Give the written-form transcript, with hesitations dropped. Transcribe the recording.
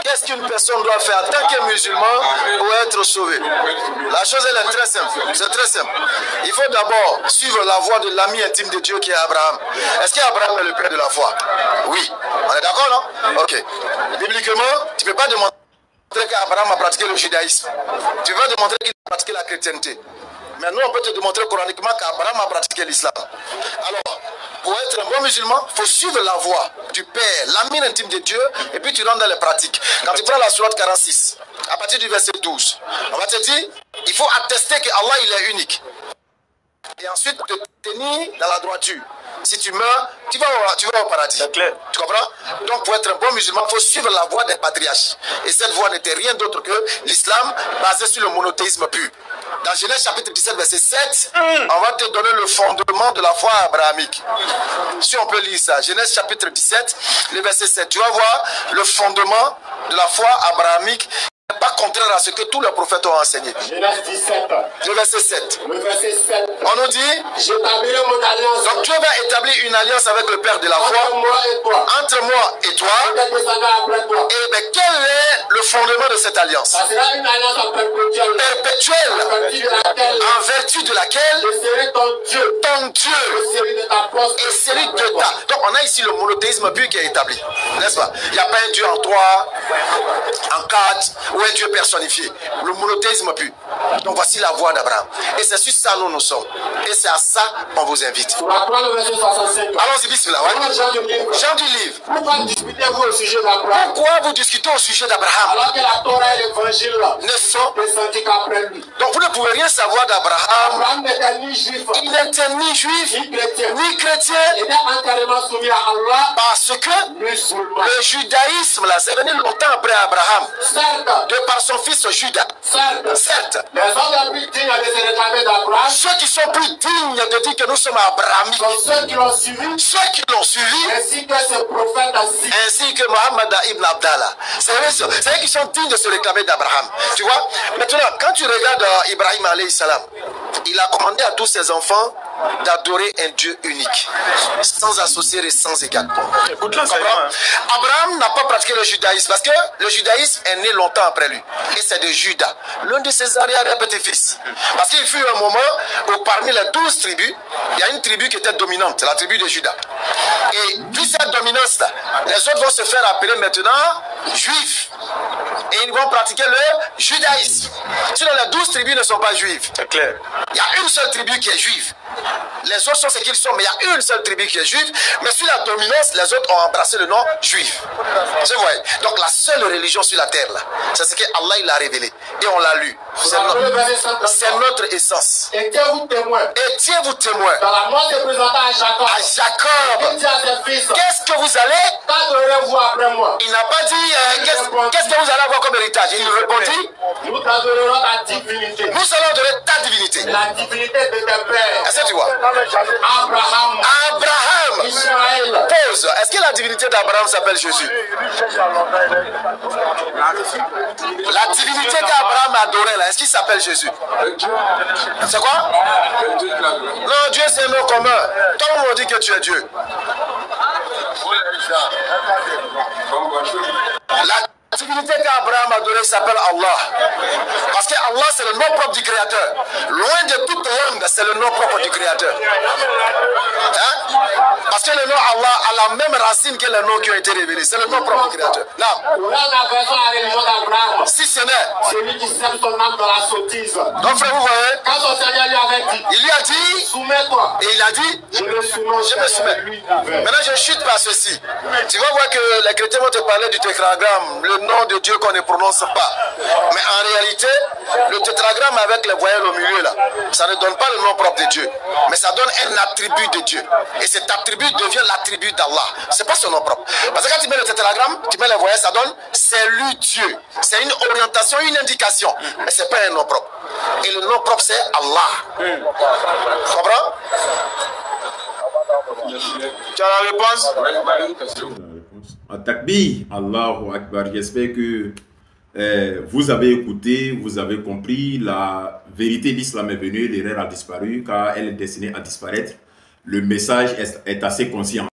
Qu'est-ce qu'une personne doit faire en tant que musulman pour être sauvé? La chose elle est très simple. C'est très simple. Il faut d'abord suivre la voie de l'ami intime de Dieu qui est Abraham. Est-ce qu'Abraham est le père de la foi? Oui. On est d'accord, non? Ok. Bibliquement, tu ne peux pas démontrer qu'Abraham a pratiqué le judaïsme. Tu vas démontrer qu'il a pratiqué la chrétienté. Mais nous, on peut te démontrer coraniquement qu'Abraham a pratiqué l'islam. Alors, pour être un bon musulman, il faut suivre la voie du Père, l'ami intime de Dieu, et puis tu rentres dans les pratiques. Quand tu prends la sourate 46, à partir du verset 12, on va te dire, il faut attester que Allah il est unique. Et ensuite, te tenir dans la droiture. Si tu meurs, tu vas au paradis. C'est clair. Tu comprends? Donc, pour être un bon musulman, il faut suivre la voie des patriarches. Et cette voie n'était rien d'autre que l'islam basé sur le monothéisme pur. Dans Genèse chapitre 17, verset 7, on va te donner le fondement de la foi abrahamique. Si on peut lire ça, Genèse chapitre 17, le verset 7, tu vas voir le fondement de la foi abrahamique. Pas contraire à ce que tous les prophètes ont enseigné. Genèse 17. Le verset 7. Le verset 7. On nous dit, j'établirai mon alliance. Donc Dieu va établir une alliance avec le Père de la foi. Entre moi et toi. Entre moi et toi. Après toi. Et bien, quel est le fondement de cette alliance? Ça sera une alliance perpétuelle. Perpétuelle. En vertu de laquelle je serai ton Dieu. Ton Dieu. Et celui de ta. Donc on a ici le monothéisme pur qui est établi. N'est-ce pas? Il n'y a pas un Dieu en trois, en quatre, ou un Dieu personnifié. Le monothéisme pur. Donc voici la voie d'Abraham. Et c'est sur ça nous sommes. Et c'est à ça qu'on vous invite. Allons-y, bismillah. Jean du livre. Pourquoi discutez-vous au sujet d'Abraham? Pourquoi vous discutez au sujet d'Abraham? Alors que la Torah et l'évangile ne sont descendus qu'après lui. Donc vous ne pouvez rien savoir d'Abraham. Abraham n'était ni juif. Il n'était ni juif, ni chrétien. Il était entièrement soumis à Allah. Parce que le judaïsme là, c'est venu longtemps après Abraham. Certes. De par son fils Judas. Certes. Les hommes plus dignes de se réclamer d'Abraham. Ceux qui sont plus dignes de dire que nous sommes abrahamiques. Sont ceux qui l'ont suivi. Ceux qui l'ont suivi. Ainsi que ce prophète ainsi que Mohammed ibn Abdallah. C'est eux qui sont dignes de se réclamer d'Abraham. Tu vois? Maintenant, quand tu regardes Ibrahim alayhi salam, il a commandé à tous ses enfants d'adorer un Dieu unique, sans associer et sans égal. Abraham n'a pas pratiqué le judaïsme parce que le judaïsme est né longtemps après lui. Et c'est de Judas, l'un de ses arrière-petits-fils. Parce qu'il fut un moment où parmi les 12 tribus, il y a une tribu qui était dominante, c'est la tribu de Judas. Et puis cette dominance-là, les autres vont se faire appeler maintenant juifs. Et ils vont pratiquer le judaïsme. Sinon les 12 tribus ne sont pas juives. C'est clair. Il y a une seule tribu qui est juive. Les autres sont ce qu'ils sont, mais il y a une seule tribu qui est juive. Mais sur la dominance, les autres ont embrassé le nom juif. C'est vrai. Donc la seule religion sur la terre, là, c'est ce que Allah il a révélé. Et on l'a lu. C'est notre essence. Étiez-vous témoin. Étiez-vous témoin. Dans la mort se présenta à Jacob. À Jacob. Il dit à ses fils. Qu'est-ce que vous allez? Qu'adorez-vous après moi? Il n'a pas dit qu'est-ce que vous allez avoir comme héritage. Il répondit. Nous adorerons ta divinité. Nous allons adorer ta divinité. La divinité de tes pères. Est-ce que tu vois? Abraham. Abraham. Israël. Pause. Est-ce que la divinité d'Abraham s'appelle Jésus? La divinité qu'Abraham adorait là, est-ce qu'il s'appelle Jésus? C'est quoi? Non, Dieu c'est un nom commun. Tout le monde dit que tu es Dieu. La divinité qu'Abraham adorait s'appelle Allah. Parce que Allah c'est le nom propre du Créateur. Loin de toute langue, c'est le nom propre du Créateur. Hein? Parce que le nom Allah a la même racine que les noms qui ont été révélés. C'est le nom propre du Créateur. Non. Si ce n'est celui qui sème son âme dans la sottise. Donc frère, vous voyez, quand son Seigneur lui avait dit, il lui a dit, soumets-toi. Et il a dit, je me soumets. Maintenant je chute par ceci. Tu vas voir que les chrétiens vont te parler du tétragramme, le nom de Dieu qu'on ne prononce pas. Mais en réalité, le tétragramme avec les voyelles au milieu là, ça ne donne pas le nom propre de Dieu. Mais ça donne un attribut de Dieu. Et cet attribut devient l'attribut d'Allah. C'est pas son nom propre. Parce que quand tu mets le tétragramme, tu mets les voyelles, ça donne c'est lui Dieu. C'est une orientation, une indication. Mais c'est pas un nom propre. Et le nom propre c'est Allah. Tu comprends? Tu as la réponse? Takbir, Allahu Akbar. J'espère que vous avez écouté, vous avez compris. La vérité de l'islam est venue, l'erreur a disparu car elle est destinée à disparaître. le message est assez conscient.